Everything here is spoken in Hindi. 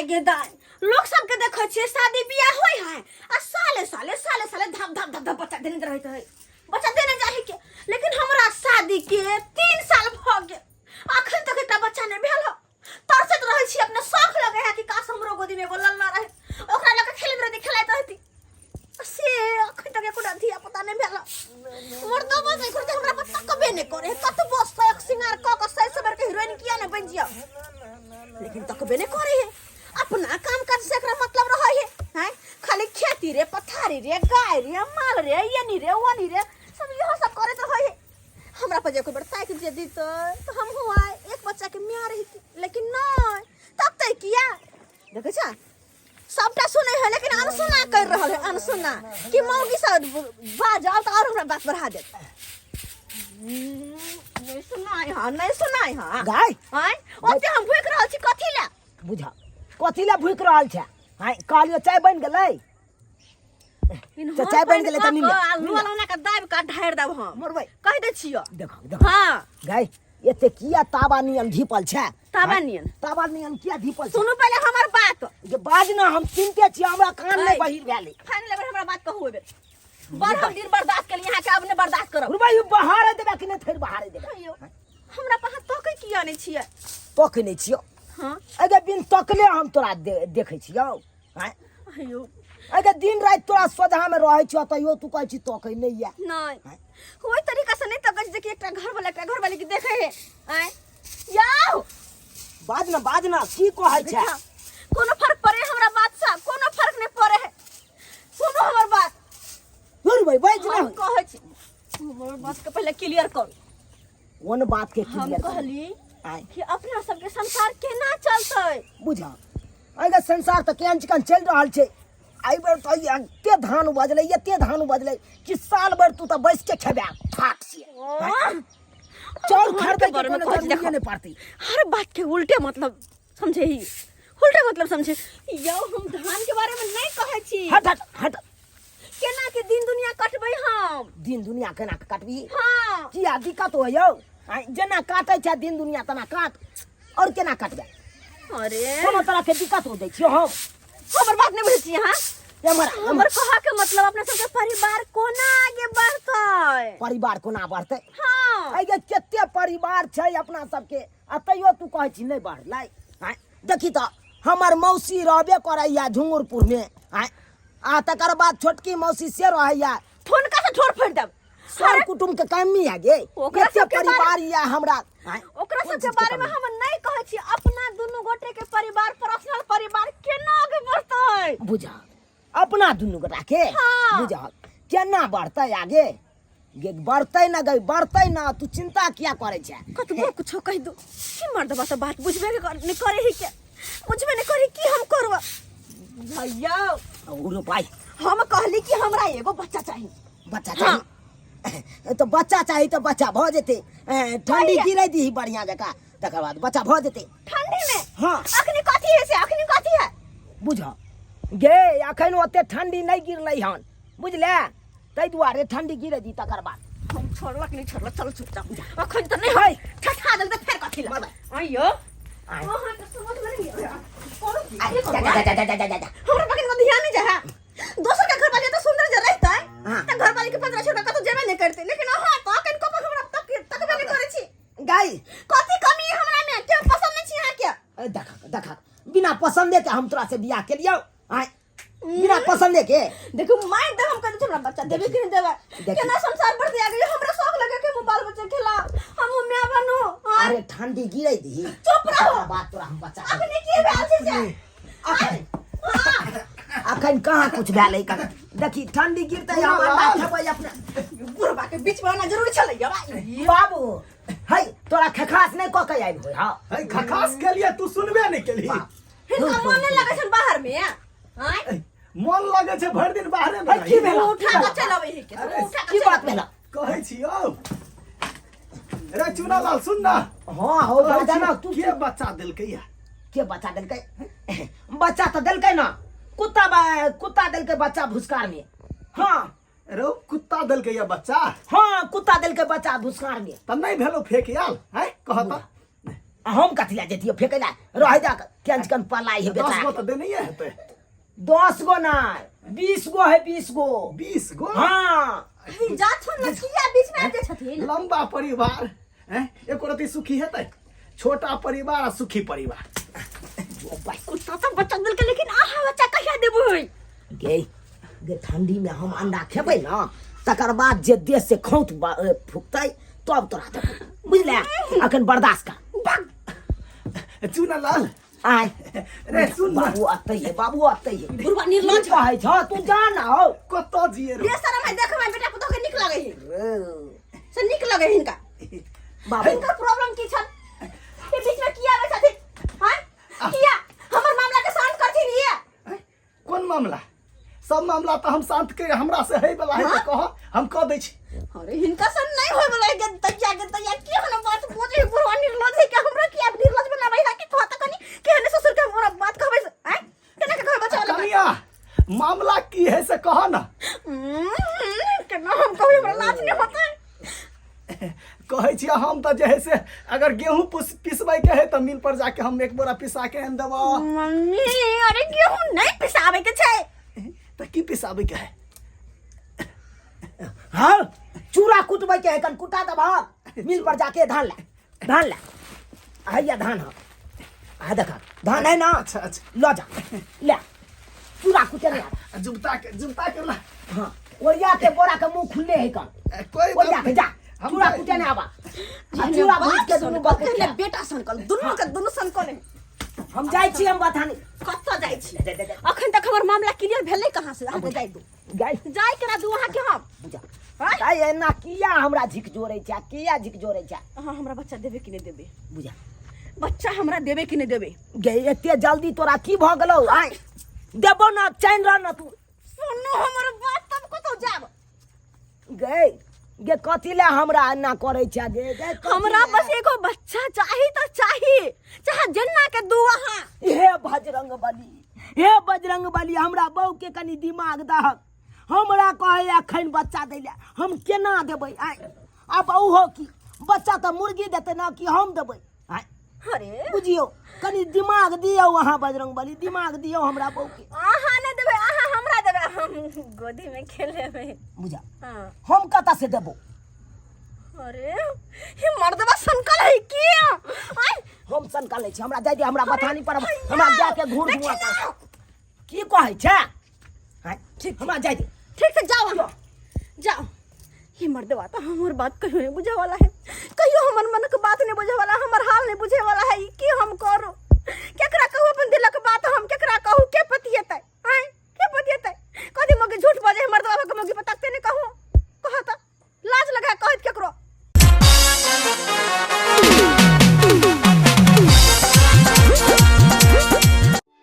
दाई गे दाई लोग सबके देखै छियै शादी बियाह होय है आ साले धप धप धप धप बच्चा देने रहैत है बच्चा देने जाहि के लेकिन हमरा शादी के 3 साल भ गेल अखन तक एकटा बच्चा नहीं भेल हो तरसत रहै छी अपने शौक लगे है कि काश हमरो गोदी में एगो लल्ला रहे ओकरा लगे खेलैत रहती खेलाइत रहती से अखन तक एकोटा धिया पता नहीं भेल मोर तो बस एखन तक हमरा पता कबे नहीं करे कत बस एक सिंगार क सै सबर के हीरोइन किया नहीं बन जिया लेकिन तकबे नहीं करे है अपना काम काज से एकरा मतलब रहै है हैं खाली खेती रे पथारी रे गाय रे माल रे यानी रे वानी रे सब यह सब करे तो है हमरा पर जे कोई बड़ता के जे दी तो हम हुआ एक बच्चा के मिया रही लेकिन नहीं तब तक किया देखे छ सबटा सुनै है लेकिन अनसुना कर रहल है अनसुना कि मौगी सब बाजाओ तो और हमरा बात बढ़ा दे नहीं सुनाई हां गाय हैं ओते हम भूख रहल छी कथि ला बुझा कथि ला भूख रहल छ हां कालियो चाय बन गेलै तो चाय बन गेलै त निले आलू वाला का दाब का ढार दब हम मरबै कह दे छियो देखो हां गाय एते किया ताबा नियन ढीपल छ ताबा नियन किया ढीपल छ सुनु पहले हमर बात जे बाज ना हम चिंते छी हमरा कान में बहिर भेलै फाइन लेबर हमरा बात कहू बे बड़ हम दिन बर्दाश्त के यहाँ के अब ने बर्दाश्त करब रुबाई बहार देबा कि नहीं थेर बहार देबा हमरा पहा तोके किया नहीं छियै तोके नहीं छियो हां अगे बिन तकले हम तोरा देखै छियो हैं अयो अगे दिन रात तोरा सोधा में रहै छियो तइयो तू कहै छी तोके नहीं है नहीं ओई तरीका से नहीं तक जे कि एकटा घर वाली के देखे है हैं याओ बाज ना की कहै छै कोनो फर्क पड़े हमरा बात से कोनो फर्क नहीं पड़े है सुनो हमर बात रुबाई बाज ना कहै छी हमर बात के पहले क्लियर कर ओन बात के हम क्लियर कहली कि अपना सबके संसार केना चलतै बुझा अगे संसार त केन चिकन चल रहल छै आई बेर तो एते धान उपजले कि साल भर तू त बैस के खेबे ठाक से चाउर खरीदे के कोनो जरूरी नहीं पड़ती हर बात के उल्टे मतलब समझे ही उल्टे मतलब समझे यो हम धान के बारे में नहीं कहै छी हट केना के दिन दुनिया कटबै हम दिन दुनिया केना के कटबी हां किया दिक्कत हो यौ जेना काटै छै दिन दुनिया तना काट और केना कटबे अरे कोनो तरह के दिक्कत हो दै छियो हमर बात नहीं बुझै छी हां हमर कहा के मतलब अपने सबके परिवार कोना आगे बढ़तै परिवार कोना बढ़तै हां आगे केते परिवार छै अपना सबके अतइयो तू कहै छी नहीं बढ़लै हैं देखी त हमर मौसी रहबे करैया झुंगुरपुर में हैं आ तकर बाद छोटकी मौसी से रहैया फोन का से ठोर फेर दब सर कुटुंब के कमी है गे केते परिवार या हमरा ओकरा सब के बारे में हम नहीं कहै छी अपना दुनु गोटे के परिवार पर्सनल परिवार केना आगे बढ़तै बुझा अपना दुनु गोटा के बुझा केना बढ़तै आगे गे बढ़तै ना तू चिंता किया करे छै कतबो कुछ कह दो की मर्दबा तो बात बुझबे नहीं करे ही के बुझबे नहीं करे की हम करब भैया ओरो भाई हम कहली कि हमरा एगो बच्चा चाहिए तो बच्चा चाहिए तो बच्चा भ जेते ठंडी गिरै दी बढ़िया जका तकर बाद बच्चा भ जेते ठंडी में हां अखनी कथि है बुझ गे अखन ओते ठंडी नहीं गिरलै हन बुझले तै दुआरे ठंडी गिरै दी तकर बाद हम छोड़लक नहीं छोड़लक चल चुपचाप अखन त नहीं है ठठा दल त फेर कथि ला आइयो हां तो समझ में नहीं हमरा पकड़ को ध्यान नहीं जा दोसर के घर वाले तो सुंदर जे रहतै त घर वाले के 15 छोटा कतो जेबे नहीं करते लेकिन हां तो कन को हमरा तक नहीं करे छी गाय कथि कमी है हमरा में के पसंद नहीं छी यहां के देखा बिना पसंदे के हम तोरा से बियाह के लियो बिना पसंदे के देखो मार दे हम कहै हमरा बच्चा देबे कि नहीं देबे केना संसार बढ़ गया गई हमरा शौक लगे कि हम बाल बच्चा खेला हम मैं बनू अरे ठंडी गिरै दी चुप रहो बात तोरा हम बच्चा अखनी की भेल छै अखन कहाँ कुछ भेलै का देखी ठंडी गिरतै हमर ना खेबै अपने बुढ़बा के बीच में आना जरूरी छलै बाबू है तोरा खखास नहीं क के आइब हो हां है खखास के लिए तू सुनबे नहीं केली हिनका मन नहीं लगे छन बाहर में हैं मन लगे छै भर दिन बाहरे में की भेल उठा के चलबै है के उठा की बात भेल कहै छी यौ रे चुनालाल सुन ना हां हो जाना तू के बच्चा देलकै या के बच्चा देलकै बच्चा तो देलकै ना कुत्ता देलकै बच्चा भुसकार में हां रो कुत्ता देलकै या बच्चा हां कुत्ता देलकै बच्चा भुसकार में त नहीं भेलो फेक याल है कहत हम कथिला जेतियो फेकैला रह जा केंचकन पलाई है 10 बेटा गो तो देने हेतै 10 गो नहीं 20 गो है 20 गो 20 गो हाँ जा छोड़ न किया बीच में आते छथिन लंबा परिवार हैं एको रति सुखी हेतै छोटा परिवार आ सुखी परिवार कुत्ता तो बच्चा दिल के लेकिन आहा बच्चा कहिया देबै गे ठंडी में हम अंडा खेबै ना तकर बाद जे देश से खौत फुकतै तब तोरा देबै बुझले अखन बर्दाश्त कर चुना लाल आय रे सुन ना बाबू आते है बुढ़वा निर्लज की कहै छ तू जान हो कत जिए रे ये सारा मैं देखबै बेटा पुतो के निक लागै है से निक लागै है इनका बाबू इनका प्रॉब्लम की छ ये बीच में किया आबै छथिन हां किया हमर मामला के शांत करथिन ये कोन मामला सब मामला तो हम शांत के हमरा से है वाला है तो कह हम कह दै छी अरे इनका सन नहीं होय वाला के तैया की हन बात बोझे बुढ़वा निर्लज है के हमरा की अब निर्लज बनाबै है कि कहता कनी के हने ससुर के हमरा बात कहबै हैं केना के कहबै बच्चा वाला कनिया मामला की है से कह ना केना हम कहबै हमरा लाज नहीं होता कहै छी हम तो जे है से अगर गेहूं पिसबै के है तो मिल पर जाके हम एक बोरा पिसा के आन देबो मम्मी अरे गेहूं नहीं पिसाबै के छै तो की पिसाबै के है हाँ चूड़ा कुटबै के है कन कुटा दबा मिल पर जाके धान ले हैया धान है आ देखा धान है ना अच्छा लो जा ले चूड़ा कुटे नहीं आता जुमता के ला हाँ ओरिया के बोरा के मुंह खुले है कन कोई ओरिया के जा चूड़ा कुटे नहीं आवा चूड़ा भूज के दुनू बात पकड़ ले बेटा संकल दुनू संकल हम जाय छी हम बतानी कत्ता जाय छी अखन तक हमर मामला क्लियर भेलै कहां से हम जाय दू जाय करा दू वहां के हम बुझा ताई एना किया हमरा झिक जोरै छै किया झिक जोरै छै हां हमरा बच्चा देबे कि नहीं देबे बुझा बच्चा हमरा देबे कि नहीं देबे गे एते जल्दी तोरा की भ गेलौ आय देबो ना चैन रह न तू सुनो हमर बात तब कतो जाब गे कथी ले हमरा एना करै छै गे हमरा बस एगो बच्चा चाही तो चाही चाहे जन्ना के दू वहां हे बजरंग बली हमरा बहू के कनी दिमाग दहक हमरा कहे अखन बच्चा दै ले हम केना देबै आय अब ओहो की बच्चा तो मुर्गी देते ना कि हम देबै आय अरे बुझियो कनी दिमाग दियो वहां बजरंग बली दिमाग दियो हमरा बहू के आहा नहीं देबे आहा हमरा देबे हम गोदी में खेलेबे बुझा हां हम कता से देबो अरे ये मर्दबा संकल है की आय हम संकल ले छी हमरा दे दे हमरा बतानी पर हमरा जाके घूर धुआ की कहै छै हाय ठीक हमरा जाय दे ठीक से जाओ ये मर्दवा तो हमर बात कहियो नहीं बुझे वाला है कहियो हमर मन के बात नहीं बुझे वाला हमर हाल नहीं बुझे वाला है की हम करो केकरा कहू अपन दिल के बात हम